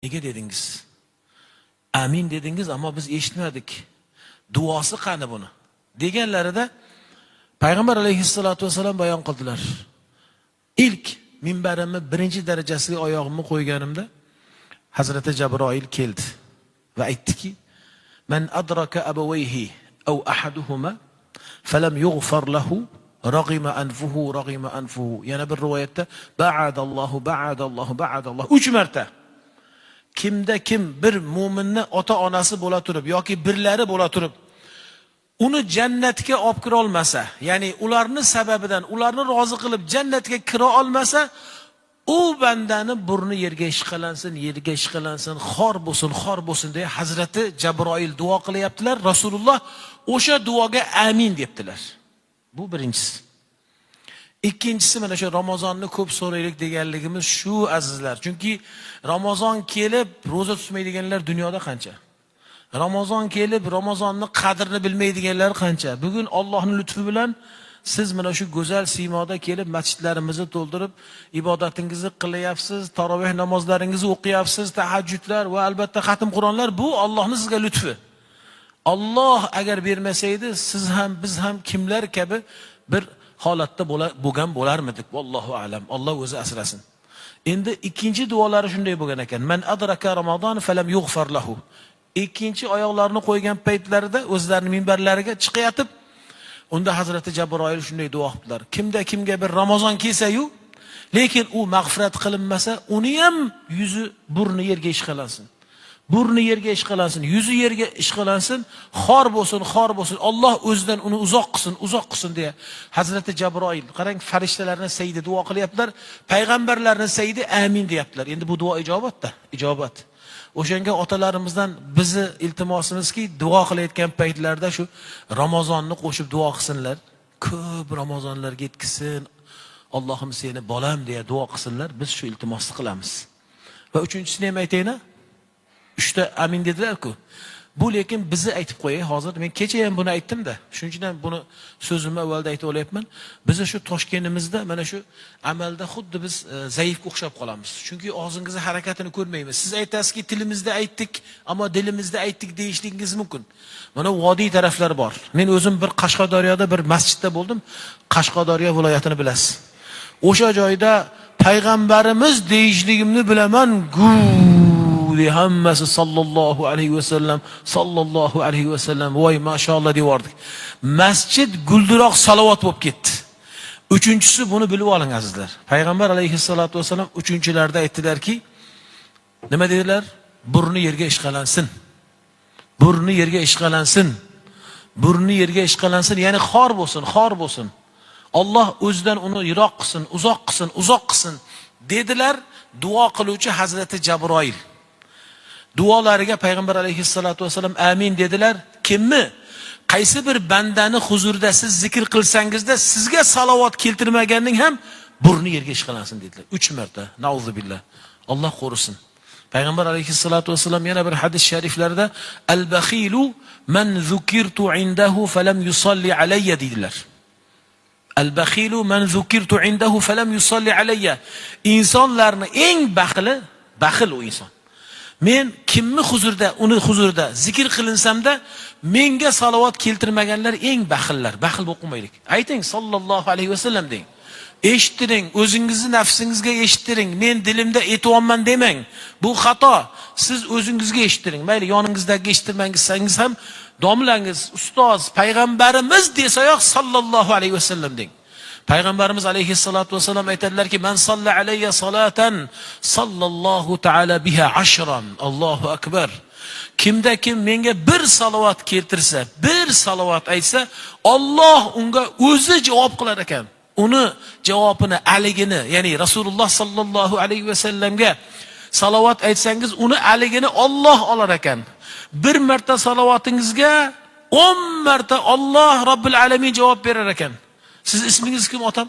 Nega dedingiz? Amin dedingiz ama biz eshitmadik. Duosi qani buni? Deganlarida Payg'ambar alayhissalatu vasallam bayon qildilar. İlk minbarimni birinchi darajasiga oyog'imni qo'yganimda Hazrati Jabroil keldi va aytdiki: "Man adraka abawayhi aw ahaduhuma falam yughfar lahu ragima anfuhu." Yana bir rivoyatda ba'adallohu 3 marta. Kimda kim bir mu'minni ota-onasi bo'la turib yoki birlari bo'la turib uni jannatga olib kira olmasa, ya'ni ularni sababidan ularni rozi qilib jannatga kira olmasa, u bandani burni yerga ishqalansin, xor bo'lsin deya Hazrati Jabroil duo qilyaptilar. Rasululloh o'sha duoga amin debdilar. Bu birinchisi. Ikkinchisi mana shu Ramazonni ko'p so'raylik deganligimiz shu azizlar. Chunki Ramazon kelib roza tutmaydiganlar dunyoda qancha? Ramazon kelib Ramazonni qadrini bilmaydiganlar qancha? Bugun Allohning lutfi bilan siz mana shu go'zal siymoda kelib masjidlarimizni to'ldirib ibodatingizni qilyapsiz, taroveh namozlaringizni o'qiyapsiz, tahajjudlar va albatta xatm Qur'onlar, bu Allohning sizga lutfi. Alloh agar bermasaydi, siz ham biz ham kimlar kabi bir holatda bo'lgan bo'larmidik? Vallohu a'lam. Alloh o'zi asrasin. Endi ikkinchi duolari shunday bo'lgan ekan. Man adraka Ramazon falam yughfar lahu. Ikkinchi oyoqlarini qo'ygan paytlarida o'zlarining minbarlariga chiqayotib, unda Hazrati Jabroil shunday duo qildilar. Kimda kimga bir Ramazon kelsa-yu, lekin u mag'firat qilinmasa, uni ham yuzi, burni yerga ishqalansin. Burni yerga ishqalansin, yuzi yerga ishqalansin, xor bo'lsin. Alloh o'zidan uni uzoq qilsin deya Hazrati Jabroil, qarang, farishtalarning sayidi duo qilyaptilar, payg'ambarlarning sayidi amin deyaptilar. Endi bu duo ijobat. O'shanga otalarimizdan bizi iltimosimizki, duo qilayotgan paytlarda shu Ramazonni qo'shib duo qilsinlar. Ko'p Ramazonlarga yetkizsin. Allohim seni bolam deya duo qilsinlar. Biz shu iltimosni qilamiz. Va uchinchisini ham aytayna. 3 ta amin dedilar-ku. Bu lekin bizni aytib qo'yay hozir. Men kecha ham buni aytdim-da. Shuning uchun ham buni so'zimni avvalda aytib olyapman. Biz shu Toshkentimizda mana shu amalda xuddi biz zaifga o'xshab qolamiz. Chunki og'zingizni harakatini ko'rmaymiz. Siz aytasizki, tilimizda aytdik, ammo dilimizda aytdik deyishligingiz mumkin. Mana vodiy taraflar bor. Men o'zim bir Qashqadaryoda bir masjidda bo'ldim. Qashqadaryo viloyatini bilasiz. O'sha joyda payg'ambarimiz deyishligimni bilaman. Hammasi sallallohu alayhi vasallam voy mashalloh deyordik. Masjid guldiroq salovat bo'lib ketdi. Uchinchisi, buni bilib oling azizlar. Payg'ambar alayhissalatu vasallam uchinchilarda aytdilarki, nima dedilar? Burni yerga ishqalansin, ya'ni xor bo'lsin. Alloh o'zidan uni yiroq qilsin, uzoq qilsin dedilar duo qiluvchi Hazrati Jabroil. Duolariga payg'ambar alayhissalatu vasallam amin dedilar. Kimmi? Qaysi bir bandani huzurida siz zikr qilsangizda sizga salovat keltirmaganning ham burni yerga ishqalansin dedilar. 3 marta. Nauzubillah. Alloh qo'rusin. Payg'ambar alayhissalatu vasallam yana bir hadis shariflarida al-bakhilu man zukirtu indahu falam yusalli alayya dedilar. Al-bakhilu man zukirtu indahu falam yusalli alayya. İnsanlarning eng baxil u inson. Men kimni uni huzurida zikr qilinsamda menga salovat keltirmaganlar eng baxillar. Baxil o'qimaylik. Ayting sallallohu alayhi vasallam deng. Eshittiring, o'zingizni nafsingizga eshittiring. Men dilimda aytayapman demang. Bu xato. Siz o'zingizga eshittiring. Mayli yoningizdagiga eshittirmangiz ham domlangiz, ustoz, payg'ambarimiz desayoq sallallohu alayhi vasallam deng. Payg'ambarimiz alayhissalatu vasallam aytadilarki, "Man salla alayya salatan sallallohu ta'ala biha 10." Allohu akbar. Kimda kim menga bir salovat keltirsa, bir salovat aytsa, Alloh unga o'zi javob qilar ekan. Uni javobini, aligini, ya'ni Rasululloh sallallohu alayhi vasallamga salovat aytsangiz, uni aligini Alloh olar ekan. Bir marta salavatingizga 10 marta Alloh Robbil alamin javob berar ekan. Siz ismingiz kim otam?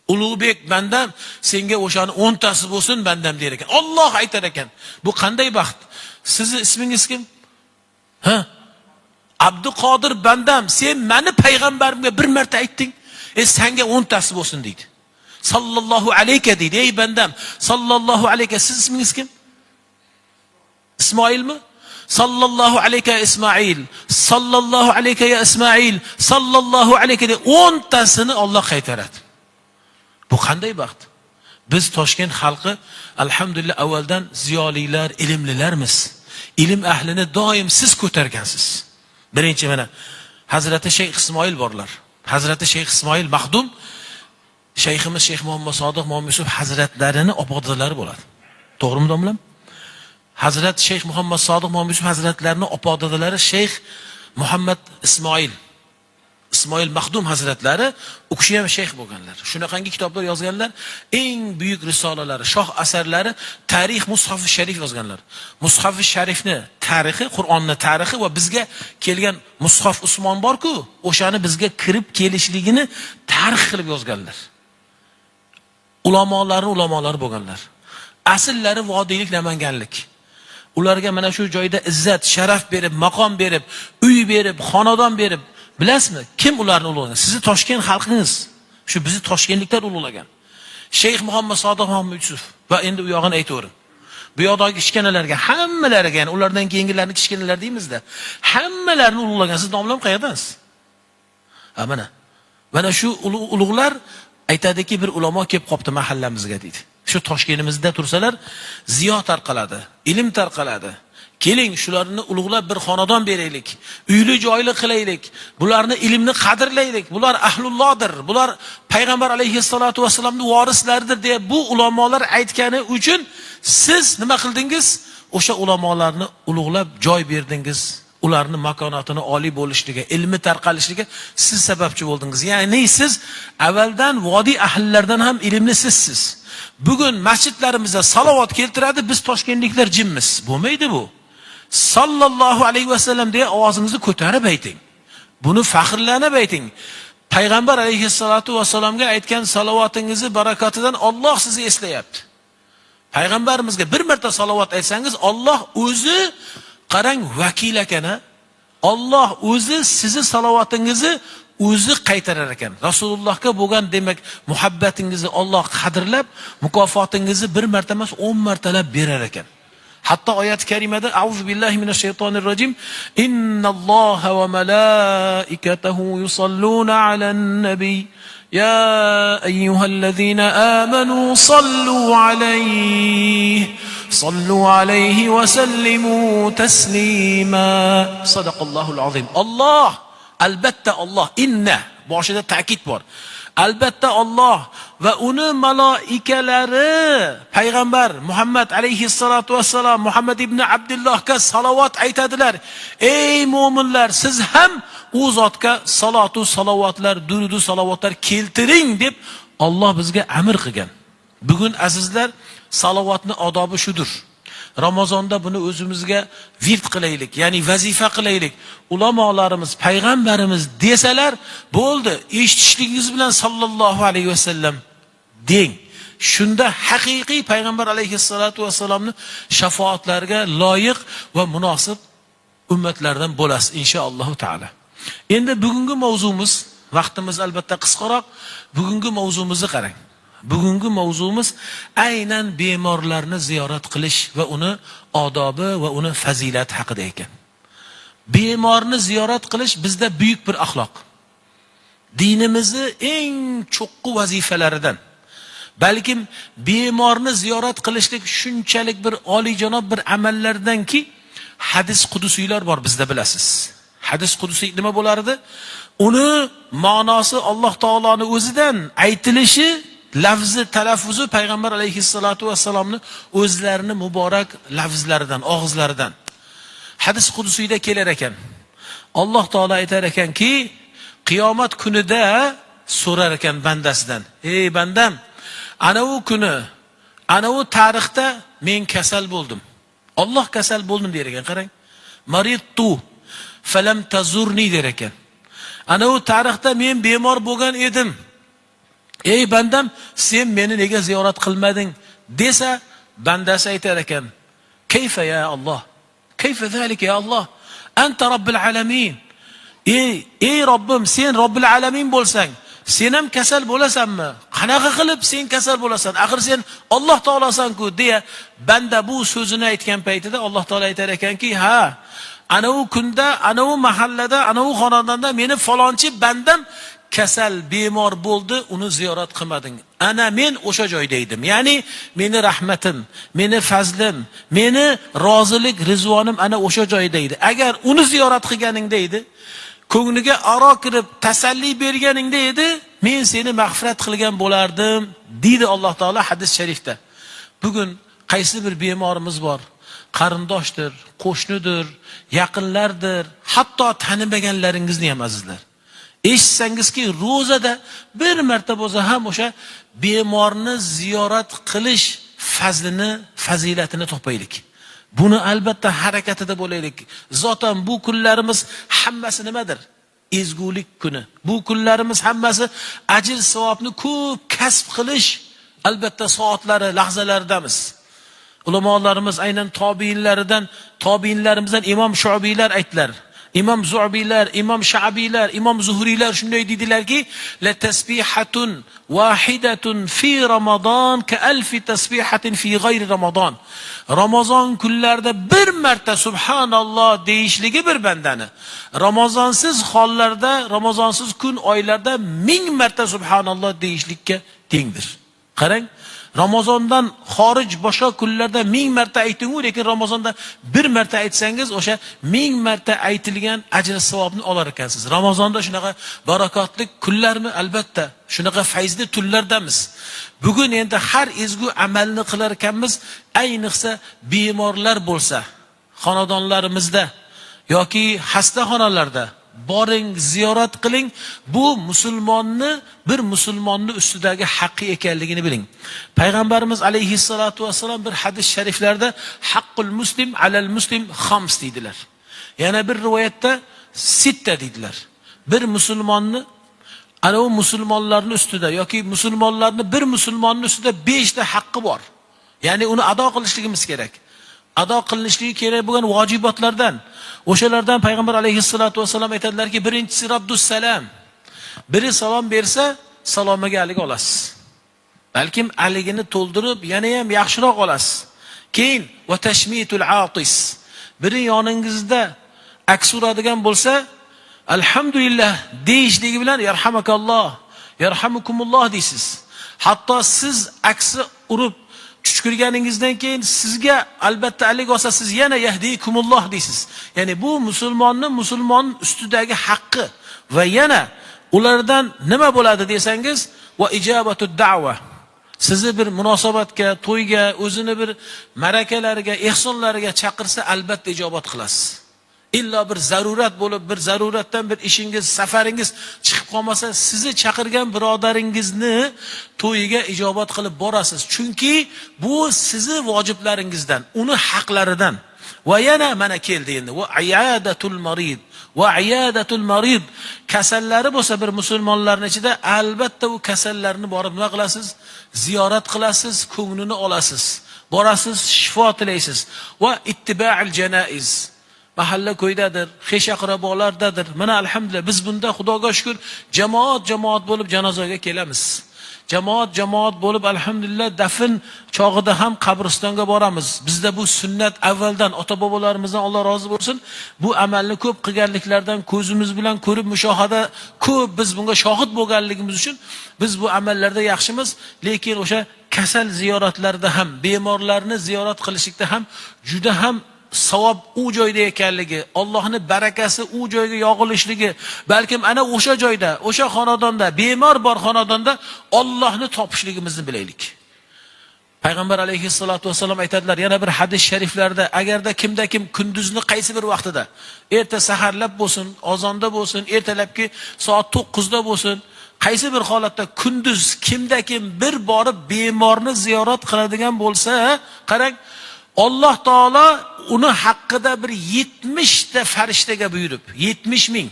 Ulug'bek bandam, senga o'shani 10 tasi bo'lsin bandam der ekan. Alloh aytar ekan. Bu qanday baxt? Sizni ismingiz kim? Abduqodir bandam, sen meni payg'ambarimga bir marta aytding, senga 10 tasi bo'lsin deydi. Sallallohu alayka deydi. Ey bandam, sallallohu alayka. Siz ismingiz kim? İsmailmi? Sallallohu alayka Ismoil. Sallallohu alayka ya Ismoil. Sallallohu alayka de 10 tasini Alloh qaytaradi. Bu qanday baxt? Biz Toshkent xalqi alhamdulillah avvaldan ziyolilar, ilmlilarmiz. Ilm ahlini doim siz ko'targansiz. Birinchi mana Hazrati Shayx Ismoil borlar. Hazrati Shayx Ismoil Maxdum Shayximiz Shayx Muhammad Sodiq Muhammad Yusuf hazratlarini opodilari bo'ladi. To'g'rimi domlam? Hazrat Shayx Muhammad Sodiq Muhammad Yusuf hazratlarini opodilari Shayx Muhammad Ismoil Maxdum hazratlari u kishi ham shayx bo'lganlar. Shunaqangi kitoblar yozganlar, eng buyuk risolalari, shoh asarlari, tarix Mushaf-i Sharif yozganlar. Mushaf-i Sharifni tarixi, Qur'onni tarixi va bizga kelgan Mushaf Usmon bor-ku, o'shani bizga kirib kelishligini tarix qilib yozganlar. Ulamolar bo'lganlar. Asllari vodiylik Namanganlik. Ularga mana shu joyda izzat, sharaf berib, maqom berib, uy berib, xonadon berib, bilasizmi? Kim ularni ulug'lagan? Sizni Toshkent xalqingiz. Shu bizni toshkentliklar ulug'lagan. Shayx Muhammad Sodiq Muhammad Yusuf va endi u yog'ini aytaverim. Bu yoqdagi kichkinalarga, hammalariga, ya'ni ulardan keyingilarni kichkinalar deymizda, hammalarini ulug'lagan. Siz nomlam qayerdansiz? Mana shu ulug'lar aytadiki, bir ulamo kelib qopti mahallamizga deydi. Shu Toshkentimizda tursalar, ziyo tarqaladi, ilm tarqaladi. Keling, shularni ulug'lab bir xonadon beraylik, uyli joyli qilaylik, bularni ilmni qadrlaylik. Bular ahlullohdir, bular payg'ambar alayhissalatu vasallamning vorislaridir deya bu ulamolar aytgani uchun siz nima qildingiz? O'sha ulamolarni ulug'lab joy berdingiz. Ularni makonatini oliy bo'lishligi, ilmi tarqalishligi siz sababchi bo'ldingiz. Ya'ni siz avvaldan vodiy ahllaridan ham ilmli sizsiz. Bugun masjidlarimizda salovat keltiradi, biz toshkentliklar jimmiz. Bo'lmaydi bu. Sallallohu alayhi vasallam deya ovozingizni ko'tarib ayting. Buni faxrlanib ayting. Payg'ambar alayhissalatu vasallamga aytgan salovatingizni barakatidan Alloh sizni eslayapti. Payg'ambarimizga bir marta salovat aytsangiz, Alloh o'zi qarang vakil ekana. Alloh o'zi sizni salovatingizni o'zi qaytarar ekan. Rasulullohga bo'lgan demak muhabbatingizni Alloh qadrlab, mukofotingizni bir marta emas 10 martalab berar ekan. Hatta oyat karimada Auzu billahi minashshaytonirrojim Innalloha va malaikatahu yusalluna alan nabiy ya ayyuhallazina amanu sallu alayhi wa sallimu taslima. Sadaqallohul azim. Alloh, albatta Alloh, inna boshida ta'kid bor. Albatta Alloh va uni maloikalari payg'ambar Muhammad alayhissalatu vassalam Muhammad ibn Abdullohga salovat aytadilar. Ey mu'minlar, siz ham u zotga salatu salovatlar, durudu salovatlar keltiring deb Alloh bizga amr qilgan. Bugun azizlar, salovatni odobi shudur. Ramazonda buni o'zimizga virt qilaylik, ya'ni vazifa qilaylik. Ulamolarimiz, payg'ambarimiz desalar, bo'ldi, eshitishligingiz bilan sallallohu alayhi vasallam deng. Shunda haqiqiy payg'ambar alayhissalatu vasallamni shafoatlariga loyiq va munosib ummatlardan bo'lasiz inshaalloh taala. Endi bugungi mavzumiz, vaqtimiz albatta qisqaroq, bugungi mavzumizni qarang. Bugungi mavzumiz aynan bemorlarni ziyorat qilish va uni odobi va uni fazilati haqida ekan. Bemorni ziyorat qilish bizda buyuk bir axloq. Dinimizning eng cho'qqi vazifalaridan. Balkim bemorni ziyorat qilishlik shunchalik bir oliyjanob bir amallardanki, hadis qudusiylar bor bizda, bilasiz. Hadis qudusiy nima bo'lardi? Uni ma'nosi Alloh taoloning o'zidan aytilishi, lafzi, talaffuzi payg'ambar alayhissalatu vassalamning o'zlarini muborak lafzlaridan, og'izlaridan. Hadis qudusiyda kelar ekan. Alloh taolo aytar ekanki, qiyomat kunida so'rar ekan bandasidan: "Ey bandam, ana u kuni, ana u tarixda men kasal bo'ldim. Alloh kasal bo'ldim der ekan, qarang. Maridtu falam tazurni der ekan. Ana u tarixda men bemor bo'lgan edim. Ey bandam, sen meni nega ziyorat qilmading?" desa, bandasi aytar ekan: "Kayfa ya Alloh? Kayfa zalika ya Alloh? Anta robbil alamin." Ey Robbim, sen robbil alamin bo'lsang, sen ham kasal bo'lasanmi? qanaqa qilib sen kasal bo'lasan? Axir sen Alloh taolasan-ku deya banda bu so'zini aytgan paytida Alloh taolo aytar ekanki, ha, ana u kunda, ana u mahallada, ana u xonadonda meni falonchi bandam kasal, bemor bo'ldi, uni ziyorat qilmading. Ana men o'sha joyda edim. Ya'ni meni rahmatim, meni fazlim, meni rozilik, rizvonim ana o'sha joyda edi. Agar uni ziyorat qilganingda edi, ko'ngliga aro kirib tasalli berganingda edi, men seni mag'firat qilgan bo'lardim, deydi Alloh taolo hadis sharifda. Bugun qaysi bir bemorimiz bor? Qarindoshdir, qo'shnidir, yaqinlardir, hatto tanimaganlaringizni ham azizlar. Eshitsangizki, ro'zada bir marta bo'lsa ham o'sha bemorni ziyorat qilish fazlini, fazilatini topaylik. Buni albatta harakatida bo'laylik. Zotan bu kunlarimiz hammasi nimadir? Ezgulik kuni. Bu kunlarimiz hammasi ajr savobni ko'p kasb qilish albatta soatlari, lahzalaridamiz. Ulamolarimiz aynan tobiinlarimizdan Imom Shu'biylar aytdilar. İmam Zu'biylar, İmam Şa'biylar, İmam Zuhrilar shunday dedilarki, la tasbihatun wahidatun fi Ramazon ka alfi tasbihatin fi g'ayri Ramazon. Ramazon kunlarida bir marta subhanalloh deyishligi bir bandani Ramazonsiz hollarda, Ramazonsiz kun oylarda 1000 marta subhanalloh deyishlikka tengdir. Qarang, Ramazondan xorij boshqa kunlarda 1000 marta ayting, lekin Ramazonda bir marta aytsangiz, o'sha 1000 marta aytilgan ajr savobni olar ekansiz. Ramazonda shunaqa barakotli kunlarmi? Albatta, shunaqa fayzli tunlardamiz. Bugun endi har ezgu amalni qilar ekanmiz, ayniqsa bemorlar bo'lsa, xonadonlarimizda yoki xastaxonalarda boring, ziyorat qiling. Bu bir musulmonni ustidagi haqqi ekanligini biling. Payg'ambarimiz alayhissalatu vassalam bir hadis shariflarda haqqul muslim alal muslim khams dedilar. Yana bir rivoyatda sitta dedilar. Bir musulmonni ana u musulmonlarning ustida yoki bir musulmonning ustida 5 ta haqqi bor. Ya'ni uni ado qilishligimiz kerak. Ado qilinishligi kerak bo'lgan vojibotlardan. O'shalardan payg'ambar alayhissalatu vassalam aytadilarki, birinchisi raddus salam. Biri salom bersa, salomiga alik olasiz. Balkim aligini to'ldirib, yana ham yaxshiroq olasiz. Keyin va tashmitul atis. Biri yoningizda aks uradigan bo'lsa, alhamdulillah deyishligi bilan yarhamakalloh, yarhamukumulloh deysiz. Hatto siz aksi urib chuchkurganingizdan keyin sizga albatta alik olsa, siz yana yahdikumulloh deysiz. Ya'ni bu musulmon ustidagi haqqi. Va yana ulardan nima bo'ladi desangiz, va ijobatud da'va. Sizni bir munosabatga, to'yga, o'zini bir ma'rakalarga, ehsonlarga chaqirsa, albatta ijobat qilasiz. İlla bir zarurat bo'lib, bir zaruratdan bir ishingiz, safaringiz chiqib qolmasa, sizni chaqirgan birodaringizni to'yiga ijobat qilib borasiz. Chunki bu sizni vojiblaringizdan, uni haqlaridan. Va yana mana keldi endi. Va iyadatul marid. Va iyadatul marid. Kasallari bo'lsa bir musulmonlarning ichida albatta u kasallarni borib nima qilasiz? Ziyorat qilasiz, ko'nglini olasiz. Borasiz, shifo tilaysiz. Va ittiba'il janaiz. Mahalla ko'ydadir, xeshaqrabolardadir. Mana alhamdulillah biz bunda Xudoga shukr jamoat bo'lib janozaga kelamiz. Jamoat bo'lib alhamdulillah dafn chog'ida ham qabristonga boramiz. Bizda bu sunnat avvaldan ota-bobolarimizdan Alloh rozi bo'lsin. Bu amalni ko'p qilganliklardan ko'zimiz bilan ko'rib mushohada ko'p biz bunga shohid bo'lganligimiz uchun biz bu amallarda yaxshimiz, lekin o'sha kasal ziyoratlarda ham, bemorlarni ziyorat qilishlikda ham juda ham savob u joyda ekanligi, Allohning barakasi u joyga yog'ilishligi, balkim ana o'sha joyda, o'sha xonadonda, bemor bor xonadonda Allohni topishligimizni bilaylik. Payg'ambar alayhissalatu vassalam aytadilar, yana bir hadis shariflarda, agarda kimda kim kunduzni qaysi bir vaqtida, erta saharlab bo'lsin, ozonda bo'lsin, ertalabki soat 9 da bo'lsin, qaysi bir holatda kunduz kimda kim bir borib bemorni ziyorat qiladigan bo'lsa, qarang, Alloh taolo uni haqqida bir 70 ta farishtaga buyurib, 70 ming,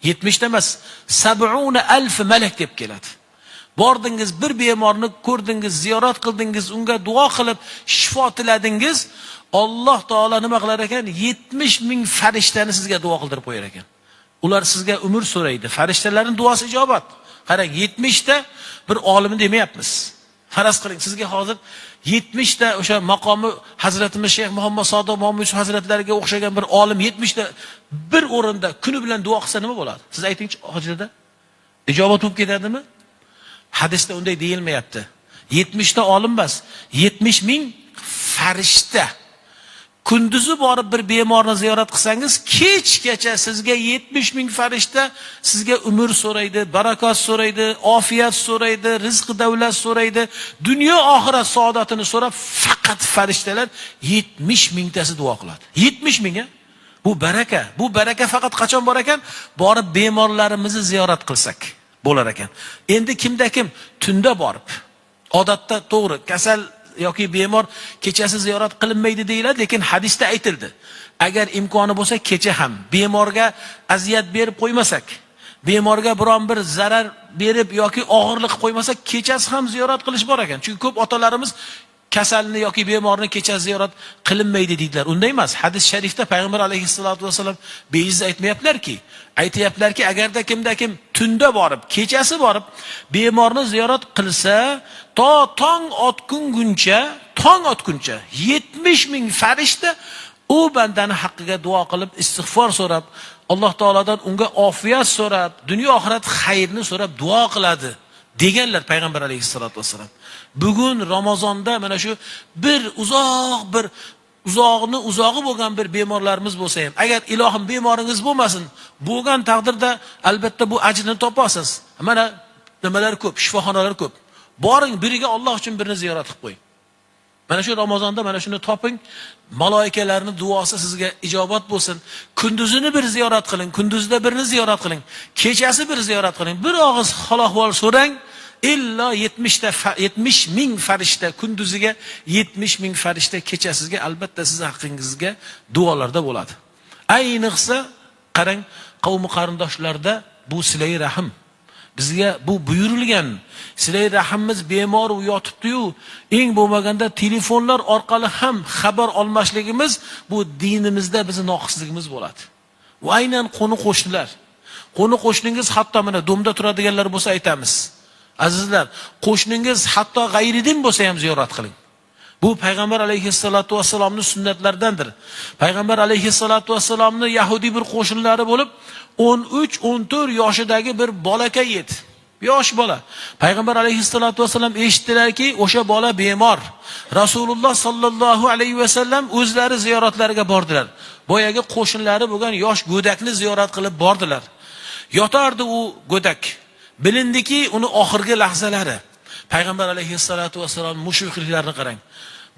70 ta emas, 70,000 malak deb keladi. Bordingiz, bir bemorni ko'rdingiz, ziyorat qildingiz, unga duo qilib shifo tiladingiz, Alloh taolo nima qilar ekan? 70 ming farishtani sizga duo qildirib qo'yar ekan. Ular sizga umr so'raydi. Farishtalarning duosi ijobat. Qarang, 70 ta bir olim demayapmiz. Faraz qiling, sizga hozir 70 ta o'sha maqomi Hazratimiz Shayx Muhammad Sodiq Muhammad hazratlariga o'xshagan bir olim 70 ta bir o'rinda kuni bilan duo qilsa nima bo'ladi? Siz aytingchi, hojida ijobat bo'lib ketadimi? Hadisda unday deyilmayapti. 70 ta olim emas, 70 ming farishta. Kunduzi borib bir bemorni ziyorat qilsangiz, kechgacha sizga 70 ming farishta sizga umr so'raydi, barakot so'raydi, ofiyat so'raydi, rizq davlat so'raydi, dunyo oxirat saodatini so'rab, faqat farishtalar 70 mingtasi duo qiladi. 70 ming-a? Bu baraka. Bu baraka faqat qachon bor ekan? Borib bemorlarimizni ziyorat qilsak bo'lar ekan. Endi kimda kim tunda borib, odatda to'g'ri, kasal yoki bemor kechasi ziyorat qilinmaydi deyiladi, lekin hadisda aytildi. Agar imkoni bo'lsa kecha ham bemorga aziyat berib qo'ymasak, bemorga biron bir zarar berib yoki og'irlik qo'ymasak, kechasi ham ziyorat qilish bor ekan. Chunki ko'p otalarimiz kasalni yoki bemorni kecha ziyorat qilinmaydi deydilar. Unday emas. Hadis sharifda payg'ambar alayhisolatu vasallam bejiz aytmayaptilar-ki, aytayaptilar-ki, agarda kimda kim tunda borib, kechasi borib bemorni ziyorat qilsa, to tong otguncha 70 ming farishta u bandani haqqiga duo qilib, istig'for so'rab, Alloh taoladan unga ofiyat so'rab, dunyo oxirat xayrni so'rab duo qiladi deganlar payg'ambar alayhisolatu vasallam. Bugun Ramazonda mana shu bir uzog'i bo'lgan bir bemorlarimiz bo'lsa ham, agar ilohim bemoringiz bo'lmasin, bo'lgan taqdirda albatta bu ajrni topasiz. Mana nimalar ko'p, shifoxonalar ko'p. Boring, biriga Alloh uchun birini ziyorat qilib qo'ying. Mana shu Ramazonda mana shuni toping, maloikalarning duosi sizga ijobat bo'lsin. Kunduzini bir ziyorat qiling, kunduzda birini ziyorat qiling, kechasi bir ziyorat qiling. Bir og'iz hol-ahvol so'rang. İlla 70 ming farishta kunduziga, 70 ming farishta kechasiga albatta siz haqqingizga duolarda bo'ladi. Ayniqsa qarang, qavm qarindoshlarda bu silay rahim. Bizga bu buyurilgan. Silay rahimimiz bemor u yotibdi-yu, eng bo'lmaganda telefonlar orqali ham xabar olmasligimiz bu dinimizda bizning noqisligimiz bo'ladi. Va aynan qo'ni-qo'shnilar. Qo'ni-qo'shningiz hatto mana domda turadiganlar bo'lsa aytamiz. Azizlar, qo'shningiz hatto g'ayridin bo'lsa ham ziyorat qiling. Bu payg'ambar alayhissalatu vassalomning sunnatlaridandir. Payg'ambar alayhissalatu vassalomning yahudi bir qo'shinlari bo'lib, 13-14 yoshidagi bir bolakay edi. Yosh bola. Payg'ambar alayhissalatu vassalom eshitdilarki, o'sha bola bemor. Rasululloh sallallohu alayhi vasallam o'zlari ziyoratlariga bordilar. Boyaga qo'shinlari bo'lgan yosh go'dakni ziyorat qilib bordilar. Yotardi u go'dak. Bilindiki, uni oxirgi lahzalari. Payg'ambar alayhissalatu vassalom mushriklarini qarang.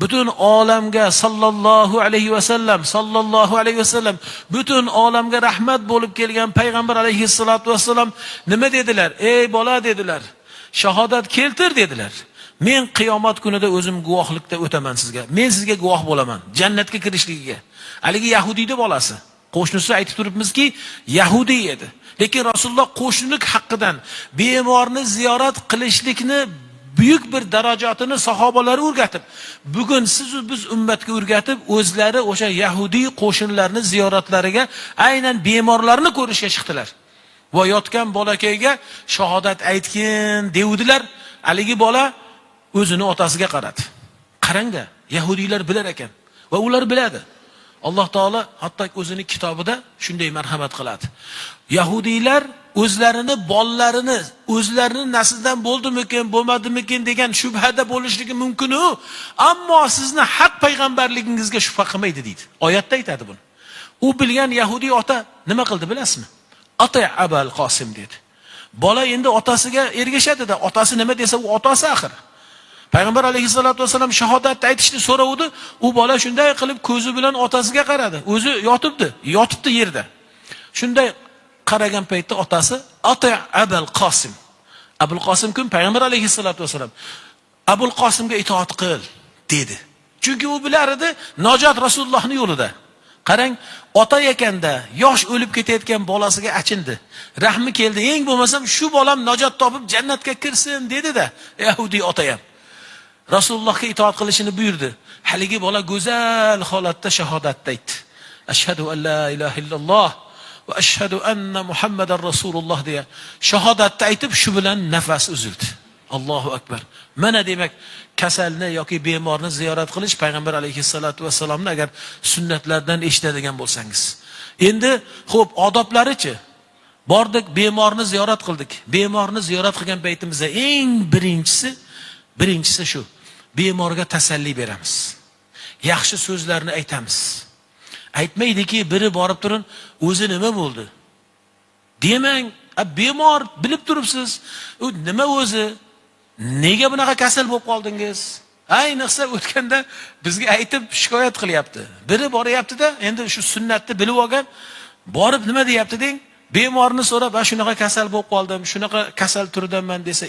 Butun olamga sallallohu alayhi vasallam, butun olamga rahmat bo'lib kelgan payg'ambar alayhissalatu vassalom nima dedilar? Ey bola dedilar. Shahodat keltir dedilar. Men qiyomat kunida o'zim guvohlikda o'taman sizga. Men sizga guvoh bo'laman jannatga kirishligiga. Haligi yahudiyning bolasi. Qo'shnisi aytib turibmizki, yahudiy edi. Lekin Rasululloh qo'shnilik haqqidan bemorni ziyorat qilishlikni buyuk bir darajatini sahobalar o'rgatib, bugun siz biz ummatga o'rgatib, o'zlari o'sha yahudiy qo'shinlarni ziyoratlariga aynan bemorlarni ko'rishga chiqdilar. Va yotgan bolakayga shahodat aytgin devdilar. Haligi bola o'zini otasiga qaradi. Qarangda, yahudiylar bilar ekan va ular biladi. Alloh taolo hatto o'zining kitobida shunday marhamat qiladi. Yahudiylar o'zlarini bollarini o'zlarining nasldan bo'ldimikin, bo'lmadimikin degan shubhada bo'lishligi mumkin-u, ammo sizni haq payg'ambarligingizga shubha qilmaydi deydi. Oyatda aytadi buni. U bilgan yahudiy ota nima qildi bilasizmi? Ata Abul Qosim dedi. Bola endi otasiga ergashadi-da, otasi nima desa u otasi axir. Payg'ambar alayhissalatu vasallam shahodatni aytishni so'ravdi. U bola shunday qilib ko'zi bilan otasiga qaradi. O'zi yotibdi yerda. Shunday qaragan paytda otasi Ata Abul Qosim. Abul Qosim kim? Payg'ambar alayhissalatu vasallam. Abul Qosimga itoat qil dedi. Chunki u bilar edi, najot Rasulullohning yo'lida. Qarang, ota ekanda yosh o'lib ketayotgan bolasiga achindi. Rahmi keldi. Eng bo'lmasam shu bolam najot topib jannatga kirsin dedi-da. Yahudi ota ham Rasulullohga itoat qilishini buyurdi. Haligi bola go'zal holatda shahodatni aytdi. Ashhadu an la ilaha illalloh va ashhadu anna Muhammadar Rasululloh deya shahodatni aytib, shu bilan nafas uzildi. Allohu akbar. Mana demak, kasalni yoki bemorni ziyorat qilish payg'ambar alayhissalatu vassalomni agar sunnatlardan eshitadigan bo'lsangiz. Endi xo'p, odoblarichi? Bordik, bemorni ziyorat qildik. Bemorni ziyorat qilgan paytimizda eng birinchisi shu. Bemorga tasalli beramiz. Yaxshi so'zlarni aytamiz. Aytmaydiki, biri borib turin, o'zi nima bo'ldi? Demang, bemor bilib turibsiz. U nima o'zi? Nega bunaqa kasal bo'lib qoldingiz? Ayniqsa o'tganda bizga aytib shikoyat qilyapti. Biri boryapti-da, endi shu sunnatni bilib olgan, borib nima deyapti deng? Bemorni so'rab, shunaqa kasal bo'lib qoldim, shunaqa kasal turidanman desa,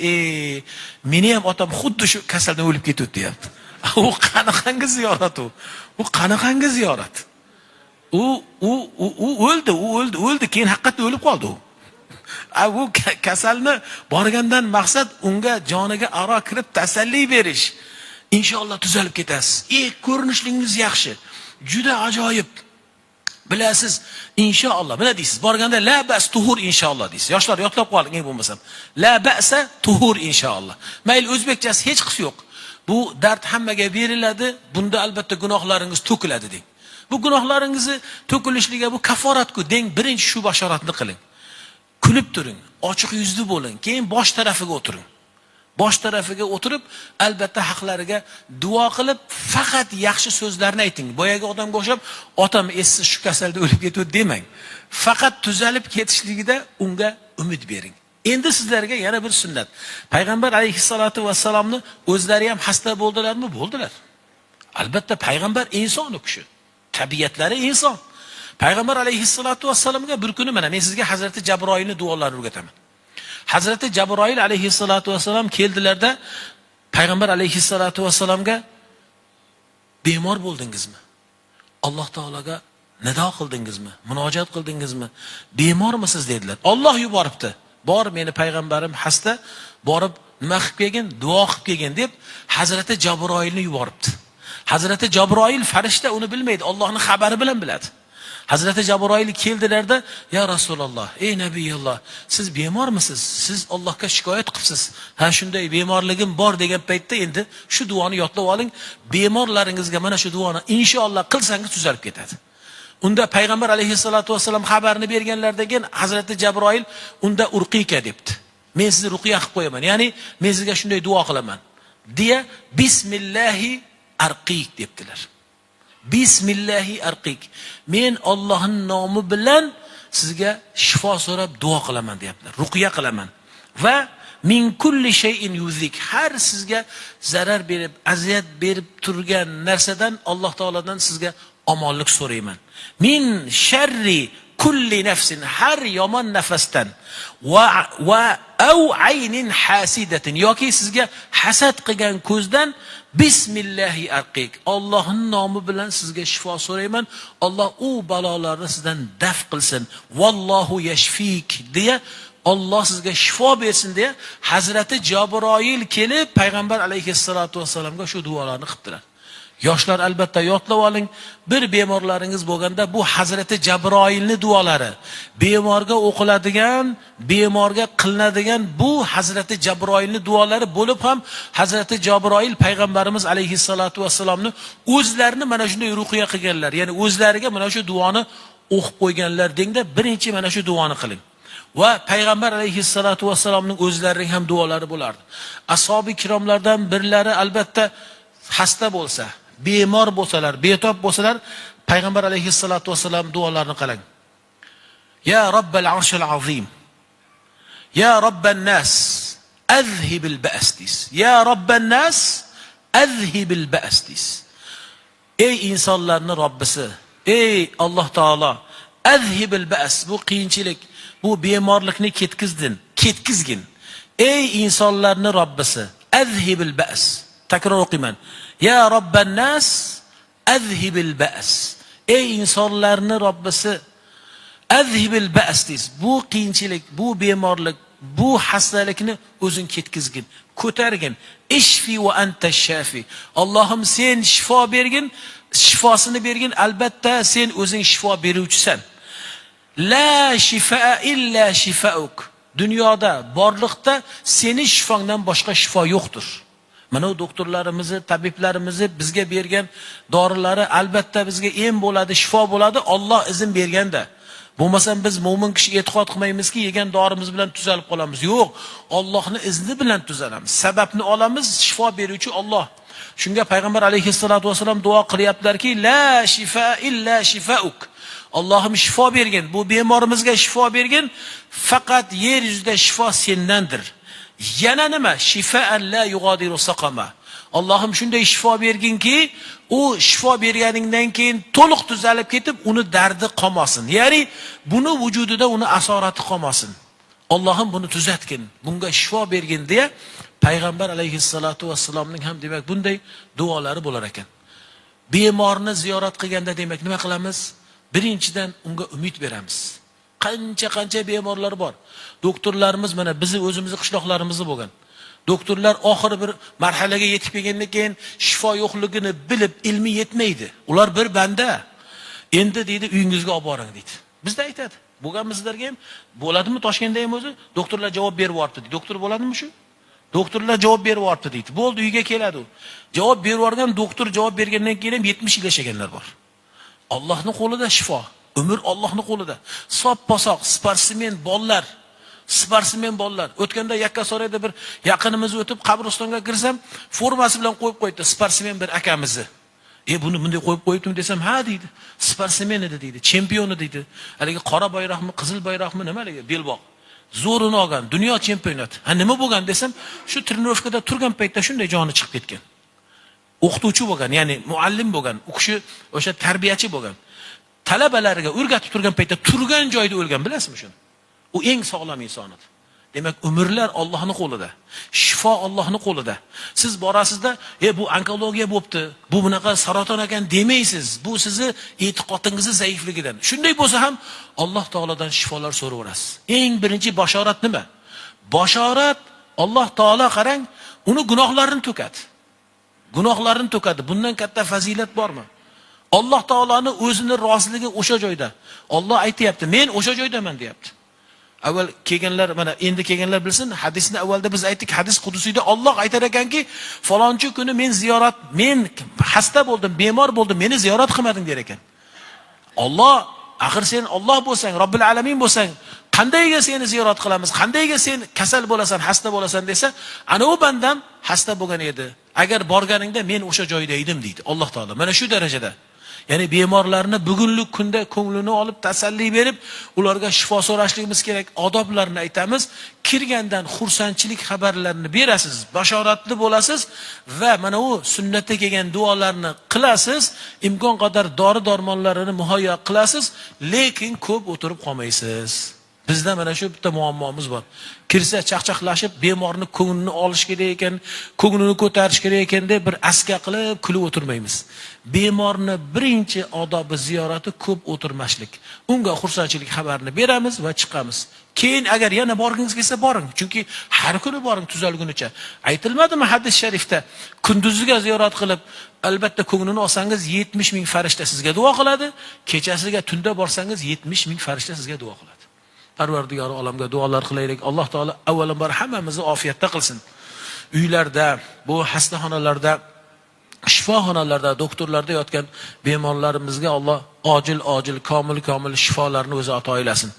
meni ham otam xuddi shu kasaldan o'lib ketdi deyapti. U qanaqangi ziyorat u? U qanaqangi ziyorat? U o'ldi, keyin haqiqatda o'lib qoldi u. Bu kasalni borgandan maqsad unga joniga aro kirib tasalli berish. Inshaalloh tuzalib ketasiz. Ko'rinishlingiz yaxshi. Juda ajoyib. Bilasiz, inshaalloh. Nima deysiz? Borganda la bas tuhur inshaalloh deysiz. Yoshlar yotlab qoling, eng bo'lmasam. La ba'sa tuhur inshaalloh. Mayli o'zbekchasi hech qisi yo'q. Bu dard hammaga beriladi. Bunda albatta gunohlaringiz to'kiladi deng. Bu gunohlaringizni to'kilishiga bu kaforat-ku deng. Birinchi shu bashoratni qiling. Kulib turing, ochiq yuzli bo'ling, keyin bosh tarafiga o'tiring. Bosh tarafiga o'tirib, albatta haqlariga duo qilib, faqat yaxshi so'zlarni ayting. Boyaga odamga o'xshab, otam esiz shu kasalda o'lib ketdi demang. Faqat tuzalib ketishligida unga umid bering. Endi sizlarga yana bir sunnat. Payg'ambar alayhissalatu vassalomni o'zlari ham xasta bo'ldilarmi? Bo'ldilar. Albatta payg'ambar inson u kishi. Tabiatlari inson. Payg'ambar alayhissalatu vassalomga bir kuni men sizga Hazrati Jabroilni duolarini o'rgataman. Hazrati Jabroil alayhissalatu vassalom keldilarda payg'ambar alayhissalatu vassalomga bemor bo'ldingizmi? Alloh taolaga nido qildingizmi? Munojat qildingizmi? Bemormisiz dedilar. Alloh yuboribdi. Bor, meni payg'ambarim xasta, borib nima qilib kelgin? Duo qilib kelgin deb Hazrati Jabroilni yuboribdi. Hazrati Jabroil farishta, uni bilmaydi, Allohning xabari bilan biladi. Hazrati Jabroil keldilarda, ya Rasululloh, ey Nabiyulloh, siz bemormisiz? Siz Allohga shikoyat qilibsiz. Ha, shunday bemorligim bor degan paytda endi shu duoni yodlab oling. Bemorlaringizga mana shu duoni inshaalloh qilsangiz tuzalib ketadi. Unda payg'ambar alayhissalatu vassalam xabarini berganlardan keyin Hazrati Jabroil unda urqika debdi. Men sizni ruqiya qilib qo'yaman. Ya'ni men sizga shunday duo qilaman. Deya bismillahi arqiq debdilar. Bismillahi arqiq. Men Allohning nomi bilan sizga shifo so'rab duo qilaman deyaptilar. Ruqiya qilaman. Va min kulli shay'in yuzik. Har sizga zarar berib, aziyat berib turgan narsadan Alloh taoladan sizga omonlik so'rayman. Min sharri kulli nafsin, har yomon nafasdan va au aynin hasidatin, yoki sizga hasad qilgan ko'zdan bismillahi arqiq. Allohning nomi bilan sizga shifo so'rayman. Alloh u balolarni sizdan daf qilsin. Vallohu yashfik deya Alloh sizga shifo bersin deya Hazrati Jabroil kelib payg'ambar alayhissalatu vassalamga shu duolarni qildilar. Yoshlar albatta yodlab oling. Bir bemorlaringiz bo'lganda bu Hazrati Jabroilning duolari. Bemorga o'qiladigan, bemorga qilinadigan bu Hazrati Jabroilning duolari bo'lib ham Hazrati Jabroil payg'ambarimiz alayhissalatu vassalomni o'zlarini mana shunday ruqiya qilganlar. Ya'ni o'zlariga mana shu duoni o'qib qo'yganlar dengda, birinchi mana shu duoni qiling. Va payg'ambar alayhissalatu vassalomning o'zlarining ham duolari bo'lardi. Ashabi kiromlardan birlari albatta xasta bo'lsa, bemor bo'lsalar, betob bo'lsalar, payg'ambar alayhissalatu vassalam duolarini qiling. Ya Robbal arshil azim. Ya Robban nas, azhibil ba'stis. Ya Robban nas, azhibil ba'stis. Ey insonlarning Robbisi, ey Alloh taolo, azhibil ba's, bu qiyinchilik, bu bemorlikni ketkizgin. Ey insonlarning Robbisi, azhibil ba's. Takror o'qiyman. Ya Robban nas, azhibil ba's. Ey insonlarning Robbisi, azhibil ba's deysiz. Bu qiyinchilik, bu bemorlik, bu xastalikni o'zing ketkizgin, ko'targin. Ishfi va anta shafi. Allohim sen shifo bergin, shifosini bergin. Albatta sen o'zing shifo beruvchisan. La shifaa illa shifauk. Dunyoda, borliqda seni shifongdan boshqa shifo yo'qdir. Mana doktorlarimizni, tabiblarimizni bizga bergan dorilari albatta bizga em bo'ladi, shifo bo'ladi, Alloh izn berganda. Bo'lmasam biz mo'min kishi e'tiqod qilmaymizki, yegan dorimiz bilan tuzalib qolamiz. Yo'q, Allohning izni bilan tuzalamiz. Sababni olamiz, shifo beruvchi Alloh. Shunga payg'ambar alayhissalatu vasallam duo qilyaptilarki, la shifa illa shifauk. Allohim shifo bergin, bu bemorimizga shifo bergin, faqat yer yuzida shifo sendandir. Yana nima? Shifaan la yughadiru saqama. Allohim shunday shifo berginki, u shifo berganingdan keyin to'liq tuzalib ketib, uni dardi qolmasin. Ya'ni buni vujudida uni asorati qolmasin. Allohim buni tuzatgin, bunga shifo bergin deya payg'ambar alayhissalatu vassalomning ham demak bunday duolari bo'lar ekan. Bemorni ziyorat qilganda demak nima qilamiz? Birinchidan unga umid beramiz. Qancha bemorlar bor. Doktorlarimiz mana bizni o'zimizni qishloqlarimizda bo'lgan. Doktorlar oxiri bir marhalaga yetib kelgandan keyin shifo yo'qligini bilib, ilmi yetmaydi. Ular bir banda. Endi deydi uyingizga olib boring deydi. Bizda aytadi. Bo'lganmizlarga ham bo'ladimi Toshkentda ham o'zi doktorlar javob berib yuboribdi deydi. Doktor bo'ladimi shu? Doktorlar javob berib yuboribdi deydi. Bo'ldi, uyga keladi u. Javob berib yuborgan doktor javob bergandan keyin ham 70 yil yashaganlar bor. Allohning qo'lida shifo. Umr Allohning qo'lida. Sop-posoq sportsmen bolalar. O'tganda Yakkasaroyda bir yaqinimiz o'tib qabristonga kirsam, formasi bilan qo'yib qo'ydi sportsmen bir akamizni. Buni bunday qo'yib qo'yibdim desam, ha deydi. Sportsmen edi deydi, chempion edi deydi. Haligi qora bayroqmi, qizil bayroqmi nimaligi? Belbog. Zo'rini olgan, dunyo chempionati. Ha nima bo'lgan desam, shu trenirovkada turgan paytda shunday joni chiqib ketgan. O'qituvchi bo'lgan, ya'ni muallim bo'lgan, u kishi o'sha tarbiyachi bo'lgan. Talabalariga o'rgatib turgan paytda turgan joyda o'lgan, bilasizmi shuni? U eng sog'lom inson edi. Demak, umrlar Allohning qo'lida. Shifo Allohning qo'lida. Siz borasizda, bu onkologiya bo'pti, bu bunaqa saraton ekan demaysiz. Bu sizni e'tiqodingizning zaifligidan. Shunday bo'lsa ham Alloh taoladan shifolar so'raverasiz. Eng birinchi bashorat nima? Bashorat Alloh taolo qarang, uni gunohlarini to'kadi. Gunohlarini to'kadi. Bundan katta fazilat bormi? Alloh taoloning o'zining roziligi o'sha joyda. Alloh aytayapti, men o'sha joydaman deyapti. Avval kelganlar, mana endi kelganlar bilsin, hadisni avvalda biz aytdik, hadis qudusiyda Alloh aytar ekanki, falonchi kuni men xasta bo'ldim, bemor bo'ldim, meni ziyorat qilmading der ekan. Alloh, axir sen Alloh bo'lsang, Robbil alamin bo'lsang, qandayga seni ziyorat qilamiz? Qandayga sen kasal bo'lasan, xasta bo'lasan desa, ana u bandam xasta bo'lgan edi. Agar borganingda men o'sha joyda edim deydi Alloh taolo. Mana shu darajada. Ya'ni bemorlarni bugunlik kunda ko'nglini olib tasalli berib, ularga shifo so'rashligimiz kerak. Odoblarni aytamiz. Kirgandan xursandchilik xabarlarini berasiz, bashoratli bo'lasiz va mana u sunnatda kelgan duolarni qilasiz, imkon qadar dori-dormonlarini muhayyo qilasiz, lekin ko'p o'tirib qolmaysiz. Bizda mana shu bitta muammomiz bor. Kirsa chaqchaqlashib, bemorni ko'nglini olish kerak ekan, ko'nglini ko'tarish kerak ekan deb bir aska qilib kulib o'tirmaymiz. Bemorni birinchi odobi ziyorati ko'p o'tirmaslik. Unga xursandchilik xabarini beramiz va chiqamiz. Keyin agar yana borgingiz kelsa boring, chunki har kuni boring tuzalgunicha. Aytilmadimi hadis sharifda, kunduziga ziyorat qilib, albatta ko'nglini olsangiz 70 ming farishta sizga duo qiladi, kechasiga tunda borsangiz 70 ming farishta sizga duo qiladi. Parvardigor olamga duolar qilaylik. Alloh taolo avvalambor hammamizni ofiyatda qilsin. Uylarda, bu xastaxonalarda, shifoxonalarda, doktorlarda yotgan bemorlarimizga Alloh ojil, komil shifolarni o'zi ato aylasin.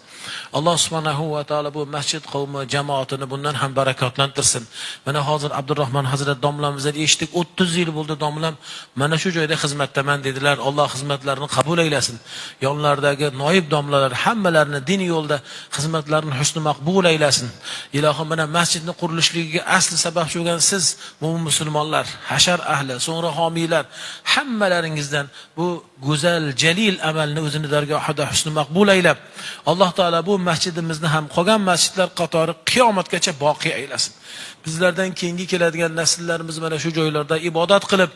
Alloh subhanahu va taolo bu masjid qavmi jamoatini bundan ham barakotlantirsin. Mana hozir Abdurrahmon Hazrat domlamizdan eshitdik, 30 yil bo'ldi domlam mana shu joyda xizmatdaman dedilar. Alloh xizmatlarini qabul aylasin. Yonlaridagi noyib domlalar hammalarini din yo'lda xizmatlarini husni maqbul aylasin. Ilohim, mana masjidni qurilishligiga asli sababchi bo'lgan siz, mo'min musulmonlar, hashar ahli, so'ngra homiylar, hammalaringizdan bu go'zal, jalil amalni o'zini dargohida husni maqbul aylab, Alloh taolo bu masjidimizni ham qolgan masjidlar qatori qiyomatgacha boqiy aylasin. Bizlardan keyingi keladigan nasllarimiz mana shu joylarda ibodat qilib,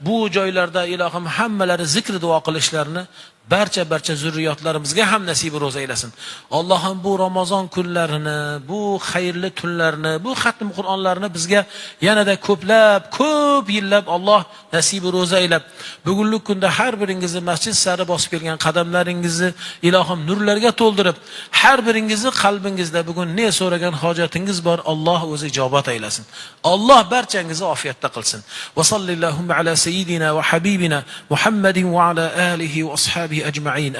bu joylarda ilohim hammalari zikr duo qilishlarini barcha zurriyotlarimizga ham nasib ro'za aylasin. Allohim bu Ramazon kunlarini, bu xayrli tunlarni, bu xatm Qur'onlarni bizga yanada ko'p yillab Alloh nasib ro'za aylab, bugungi kunda har biringizni masjid sari bosib kelgan qadamlaringizni ilohim nurlarga to'ldirib, har biringizni qalbingizda bugun ne so'ragan hojatingiz bor, Alloh o'zi ijobat aylasin. Alloh barchangizni ofiyatda qilsin. Va sallallohu ala sayyidina va habibina Muhammadin va ala alihi va ashabihi ajma'in.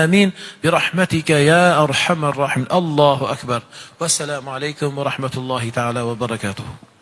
Amin. Bi rahmatika ya arhamar rahim. Allohu akbar. Vassalamu alaykum va rahmatullohi ta'ala va barakatuh.